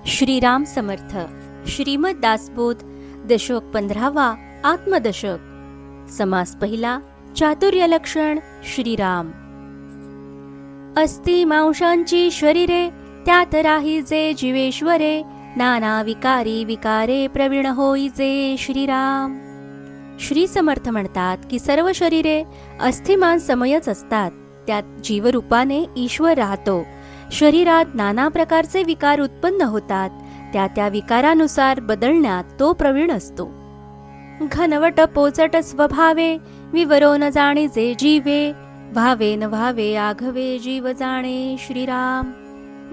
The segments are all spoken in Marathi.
श्रीराम समर्थ. श्रीमद दासबोध दशक 15वा आत्मदशक. समास पहिला. चातुर्य लक्षण श्रीराम. अस्ति मांसांची शरीरे त्यात राहीजे जीवेश्वरे, नाना विकारी विकारे प्रवीण होईजे श्रीराम. श्री समर्थ म्हणतात की सर्व शरीरे अस्थिमान समयच असतात, त्यात जीवरूपाने ईश्वर राहतो. शरीरात नाना प्रकारचे विकार उत्पन्न होतात, त्या विकारानुसार बदलण्यात तो प्रवीण असतो. घनवट पोचट स्वभावे विवरो न जाणीजे जीवे, व्हावे न व्हावे आघवे जीव जाणे श्रीराम.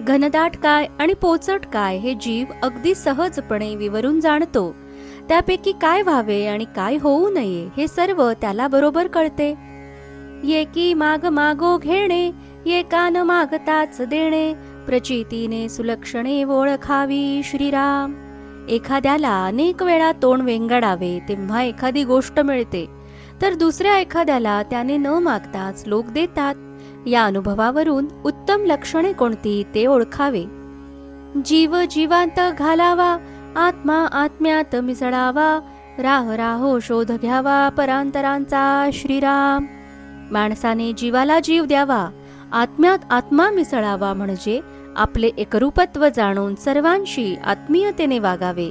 घनदाट काय आणि पोचट काय हे जीव अगदी सहजपणे विवरून जाणतो. त्यापैकी काय व्हावे आणि काय होऊ नये हे सर्व त्याला बरोबर कळते. एकी माग मागो घेणे, एकान मागताच देणे, प्रचितीने सुलक्षणे ओळखावी श्रीराम. एखाद्याला अनेक वेळा तोंड वेंगाडावे तेव्हा एखादी गोष्ट मिळते, तर दुसऱ्या एखाद्याला त्याने न मागताच लोक देतात. या अनुभवावरून उत्तम लक्षणे कोणती ते ओळखावे. जीव जीवांत घालावा, आत्मा आत्म्यात मिसळावा, राह राहो शोध घ्यावा परांतरांचा श्रीराम. माणसाने जीवाला जीव द्यावा, आत्म्यात आत्मा मिसळावा, म्हणजे आपले एकरूपत्व जाणून सर्वांशी आत्मीयतेने वागावे.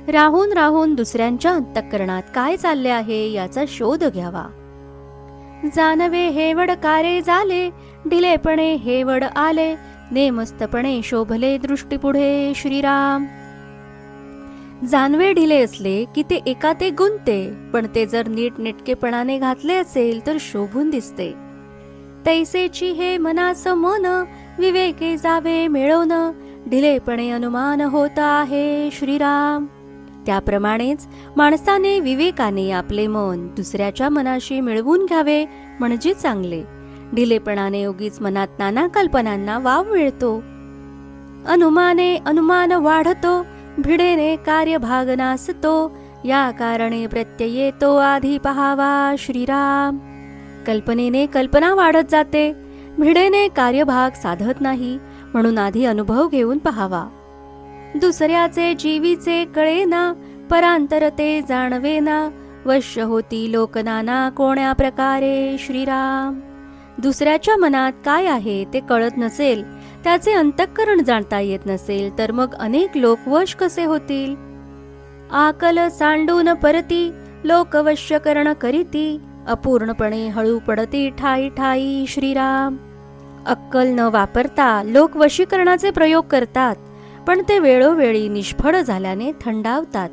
राहून राहून दुसऱ्यांच्या अंतःकरणात काय चालले आहे याचा शोध घ्यावा. जाणवे हेवड कारे झाले, ढिलेपणे हेवड आले, नेमस्तपणे शोभले दृष्टीपुढे श्रीराम. जानवे ढिले असले की ते एका ते गुंते, पण ते जर नीट नेटकेपणाने घातले असेल तर शोभून दिसते. तैसेची हे मनास मन, विवेके जावे मिळवण, ढिलेपणे अनुमान होता आहे श्रीराम. त्याप्रमाणेच माणसाने विवेकाने आपले मन दुसऱ्याच्या मनाशी मिळवून घ्यावे म्हणजे चांगले. ढिलेपणाने उगीच मनात नाना कल्पनांना वाव मिळतो. अनुमाने अनुमान वाढतो, भिडेने कार्यभाग नासतो, या कारणे प्रत्यये तो आधी पहावा श्रीराम. कल्पनेने कल्पना वाढत जाते, भिडेने कार्यभाग साधत नाही, म्हणून आधी अनुभव घेऊन पहावा. दुसऱ्याचे जीवीचे कळेना, परांतर ते जाणवेना, वश्य होती लोकनाना कोण्या प्रकारे श्रीराम. दुसऱ्याच्या मनात काय आहे ते कळत नसेल, त्याचे अंतःकरण जाणता येत नसेल, तर मग अनेक लोक वश कसे होतील. आकल सांडून परती, लोक वश्यकरण करीती, अपूर्णपणे हळू पडती ठाई ठाई श्रीराम. अक्कल न वापरता लोक वशीकरणाचे प्रयोग करतात, पण ते वेळोवेळी निष्फळ झाल्याने थंडावतात.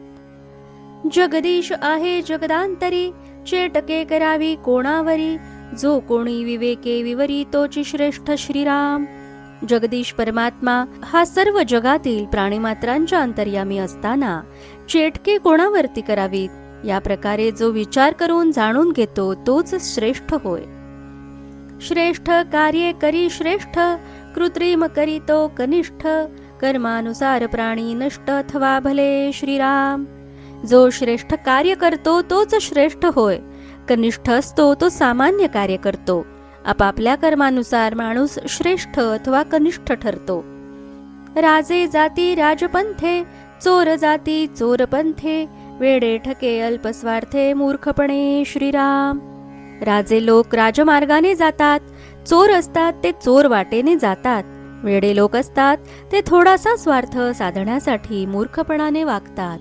जगदीश आहे जगदांतरी, चेटके करावी कोणावरी, जो कोणी विवेके विवरी तोची श्रेष्ठ श्रीराम. जगदीश परमात्मा हा सर्व जगातील प्राणीमात्रांच्या अंतर्यामी असताना चेटके कोणावरती करावीत, या प्रकारे जो विचार करून जाणून घेतो तोच श्रेष्ठ होय. श्रेष्ठ कार्ये करी श्रेष्ठ, कृत्रिम करीतो कनिष्ठ, कर्मानुसार प्राणी नष्ट अथवा भले श्रीराम. जो श्रेष्ठ कार्य करतो तोच श्रेष्ठ होय. कनिष्ठ असतो तो सामान्य कार्य करतो. आपापल्या कर्मानुसार माणूस श्रेष्ठ अथवा कनिष्ठ ठरतो. राजे जाती राजपंथे, चोर जाती चोरपंथे, वेडे ठके अल्पस्वार्थे मूर्खपणे श्रीराम. राजे लोक राजमार्गाने जातात, चोर असतात ते चोर वाटेने जातात, वेडे लोक असतात ते थोडासा स्वार्थ साधण्यासाठी मूर्खपणाने वागतात.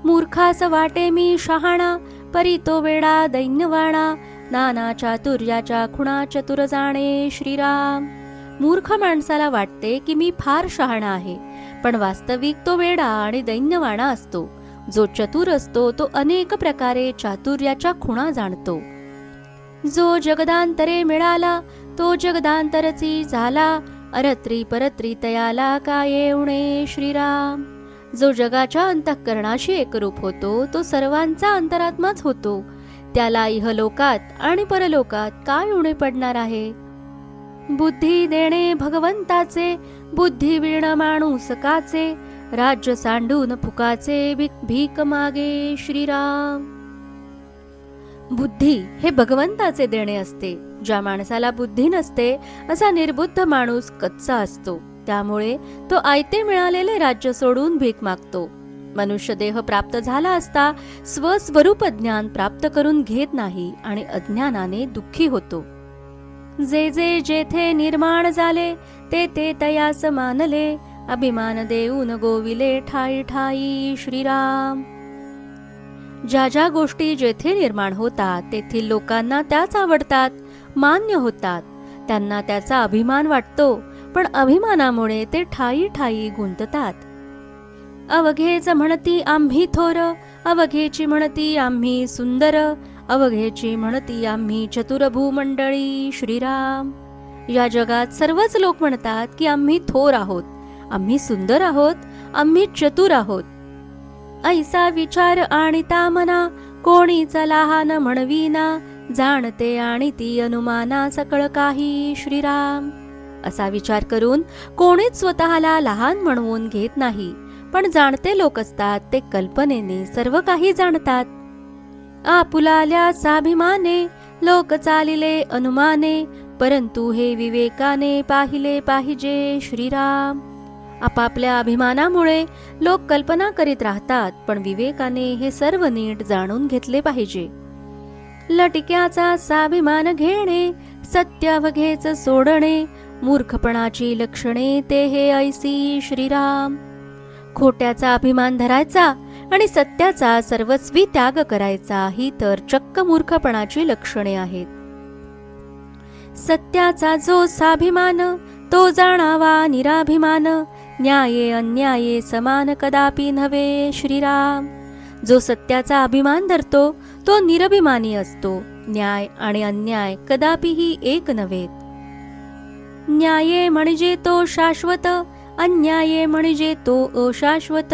मूर्खास वाटे मी शहाणा, परी तो वेडा दैन्यवाणा, नाना चातुर्याच्या खुणा चतुर जाणे श्रीराम. मूर्ख माणसाला वाटते की मी फार शहाणा आहे, पण वास्तविक तो वेडा आणि दैन्यवाणा असतो. जो चतुर असतो तो अनेक प्रकारे चातुर्याच्या खुणा जाणतो. जो जगदांतरे मिळाला, तो जगदांतरची झाला, अरत्री परत्री तयाला काय येऊणे श्रीराम. जो जगाच्या अंतःकरणाशी एकरूप होतो तो सर्वांचा अंतरात्माच होतो. त्याला इहलोकात आणि परलोकात काय उणे पडणार आहे. बुद्धी देणे भगवंताचे, बुद्धी वीण माणूस काचे, राज्य सांडून फुकाचे भीक मागे श्रीराम. बुद्धी हे भगवंताचे देणे असते. ज्या माणसाला बुद्धी नसते असा निर्बुद्ध माणूस कच्चा असतो. त्यामुळे तो आयते मिळालेले राज्य सोडून भीक मागतो. मनुष्य देह प्राप्त झाला असता स्वस्वरूप ज्ञान प्राप्त करून घेत नाही आणि अज्ञानाने दुःखी होतो. जे जे जेथे निर्माण झाले ते ते तयास मानले, अभिमान देऊन गोविले ठाई ठाई श्रीराम. ज्या ज्या गोष्टी जेथे निर्माण होतात तेथील लोकांना त्याच आवडतात, मान्य होतात. त्यांना त्याचा अभिमान वाटतो, पण अभिमानामुळे ते ठाई ठाई गुंततात. अवघेच म्हणती आम्ही थोर, अवघेची म्हणती आम्ही सुंदर, अवघेची म्हणती आम्ही चतुर भूमंडळी श्रीराम. या जगात सर्वच लोक म्हणतात की आम्ही थोर आहोत, आम्ही सुंदर आहोत, आम्ही चतुर आहोत. ऐसा विचार आणिता मना, कोणीच लहान म्हणवीना, जाणते आणि ती अनुमाना सकळ काही श्रीराम. असा विचार करून कोणीच स्वतःला लहान म्हणवून घेत नाही, पण जाणते लोक असतात ते कल्पनेने सर्व काही जाणतात. आपुलाल्या स्वाभिमाने लोक चालिले अनुमाने, परंतु हे विवेकाने पाहिले पाहिजे श्रीराम. आपापल्या अभिमानामुळे लोक कल्पना करीत राहतात, पण विवेकाने हे सर्व नीट जाणून घेतले पाहिजे. लटिक्याचा स्वाभिमान घेणे, सत्य अवघेच सोडणे, मूर्खपणाची लक्षणे ते हे ऐसी श्रीराम. खोट्याचा अभिमान धरायचा आणि सत्याचा सर्वस्वी त्याग करायचा ही तर चक्क मूर्खपणाची लक्षणे आहेत. सत्याचा जो स्वाभिमान तो जाणावा निराभिमान, न्याये अन्याये समान कदापि नव्हे श्रीराम. जो सत्याचा अभिमान धरतो तो निरभिमानी असतो, न्याय आणि अन्याय कदापिही एक नव्हेत. न्याये म्हणजे तो शाश्वत, अन्याये म्हणजे तो अशाश्वत,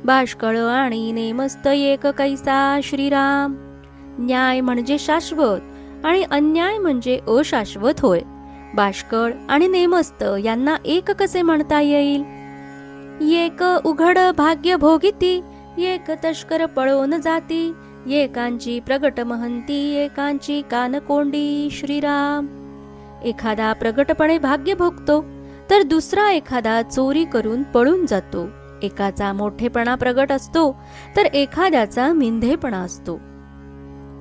बाष्कळ आणि नेमस्त एक कैसा श्रीराम. न्याय म्हणजे शाश्वत आणि अन्याय म्हणजे अशाश्वत होय. बाष्कळ आणि नेमस्त यांना एक कसे म्हणता येईल. एक उघड भाग्य भोगिती, एक तस्कर पळून जाती, एकांची प्रगट महंती, एकांची कानकोंडी श्रीराम. एखादा प्रगटपणे भाग्य भोगतो तर दुसरा एखादा चोरी करून पळून जातो. एकाचा मोठेपणा प्रगट असतो तर एखाद्याचा मिंधेपणा असतो.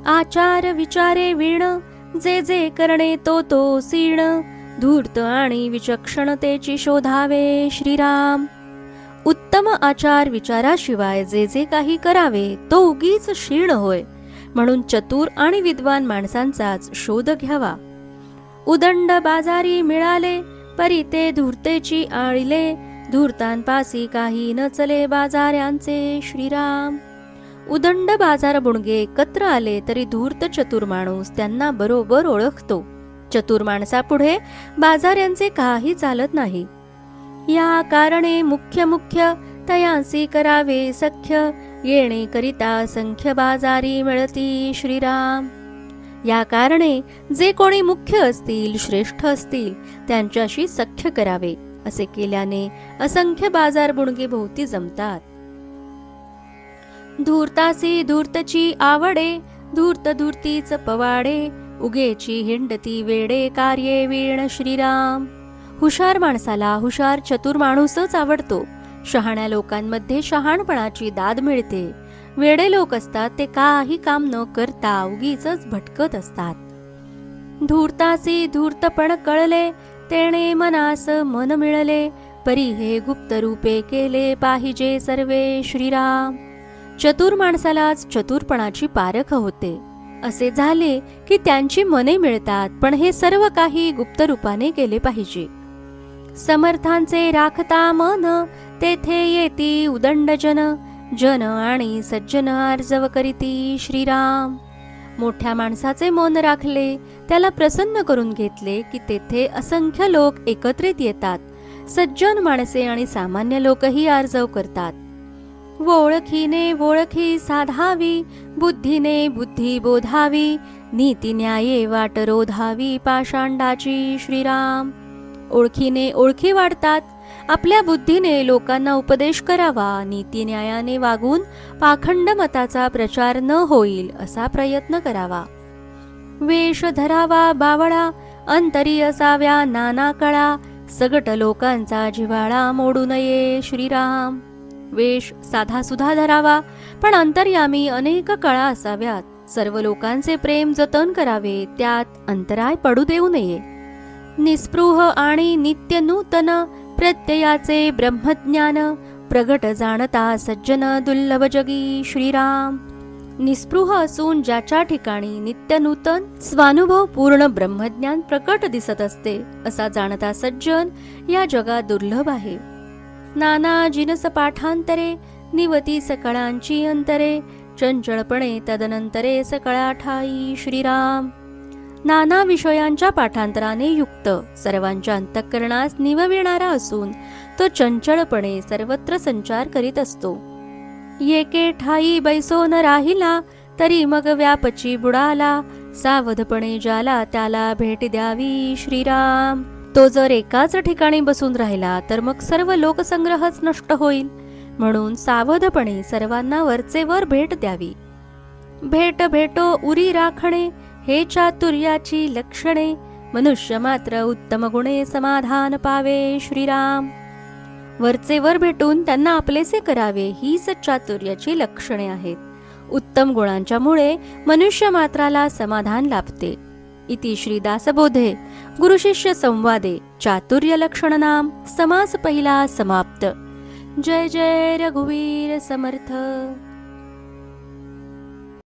आचार विचारे वीण, जे जे करणे तो तो सीण, धूर्त आणि विचक्षणतेची शोधावे श्रीराम. उत्तम आचार विचाराशिवाय जे जे काही करावे तो उगीच क्षीण होय, म्हणून चतुर आणि विद्वान माणसांचाच शोध घ्यावा. उदंड बाजारी मिळाले, परी ते धूर्तेची आळिले, धूर्तांपासी काही न चले बाजाऱ्यांचे श्रीराम. उदंड बाजार बुणगे एकत्र आले तरी धूर्त चतुर माणूस त्यांना बरोबर ओळखतो. चतुर माणसापुढे बाजाऱ्यांचे काही चालत नाही. या कारणे मुख्य मुख्य तयांसी करावे सख्य, येणे करिता संख्य बाजारी मिळती श्रीराम. या कारणे जे कोणी मुख्य असतील, श्रेष्ठ असतील त्यांच्याशी सख्य करावे. असे केल्याने असंख्य बाजार बुणगे भोवती जमतात. धूर्तासी धूर्तची आवडे, धूर्त धूर्तीच पवाडे, उगेची हिंडती वेडे कार्ये वीण श्रीराम. हुशार माणसाला हुशार चतुर माणूसच आवडतो. शहाण्या लोकांमध्ये शहाणपणाची दाद मिळते. वेडे लोक असतात ते काही काम न करता उगीचच भटकत असतात. धूर्तासी धूर्तपण कळले, तेणे मनास मन मिळले, परी हे गुप्त रूपे केले पाहिजे सर्वे श्रीराम. चतुर माणसालाच चतुरपणाची पारख होते. असे झाले की त्यांची मने मिळतात, पण हे सर्व काही गुप्त रूपाने केले पाहिजे. समर्थांचे राखता मन, तेथे येती उदंड जन, जन आणि सज्जन आर्जव करीती श्रीराम. मोठ्या माणसाचे मन राखले, त्याला प्रसन्न करून घेतले की तेथे असंख्य लोक एकत्रित येतात. सज्जन माणसे आणि सामान्य लोकही आर्जव करतात. ओळखीने ओळखी साधावी, बुद्धीने बुद्धी बोधावी, नीती न्याये वाट रोधावी पाषांडाची श्रीराम. ओळखीने ओळखी वाढतात. आपल्या बुद्धीने लोकांना उपदेश करावा, नीती न्यायाने वागून पाखंड मताचा प्रचार न होईल असा प्रयत्न करावा. वेश धरावा बावळा, अंतरी असाव्या नाना कळा, सगट लोकांचा जिव्हाळा मोडू नये श्रीराम. वेश साधा सुधा धरावा, पण अंतर्यामी अनेक कळा असाव्यात. सर्व लोकांचे प्रेम जतन करावे, त्यात अंतराय पडू देऊ नये. निस्पृह आणि नित्य नूतन प्रत्ययाचे ब्रह्मज्ञान, प्रगट जाणता सज्जन दुर्लभ जगी श्रीराम. निस्पृह असून ज्याच्या ठिकाणी नित्य नूतन स्वानुभव पूर्ण ब्रह्मज्ञान प्रकट दिसत असते, असा जाणता सज्जन या जगात दुर्लभ आहे. नाना जिनस पाठांतरे निवती सकळांची अंतरे, चंचळपणे तदनंतरे सकळा ठाई श्रीराम. नाना विषयांच्या पाठांतराने युक्त सर्वांच्या अंतःकरणास निवविणारा असून तो चंचळपणे सर्वत्र संचार करीत असतो. येके ठाई बैसो न राहिला, तरी मग व्यापची बुडाला. सावधपणे ज्याला त्याला भेट द्यावी श्रीराम. तो जर एकाच ठिकाणी बसून राहिला तर मग सर्व लोकसंग्रहच नष्ट होईल. म्हणून सावधपणे सर्वांना वरचेवर भेट द्यावी. भेट भेटो उरी राखणे, हे चातुर्याची लक्षणे. मनुष्य मात्र उत्तम गुणे समाधान पावे श्रीराम. वरचेवर भेटून त्यांना आपलेसे करावे, हीच चातुर्याची लक्षणे आहेत. उत्तम गुणांच्या मुळे मनुष्य मात्राला समाधान लाभते. इति श्री दासबोधे गुरुशिष्य संवादे चातुर्य लक्षण नाम समास पहिला समाप्त. जय जय रघुवीर समर्थ.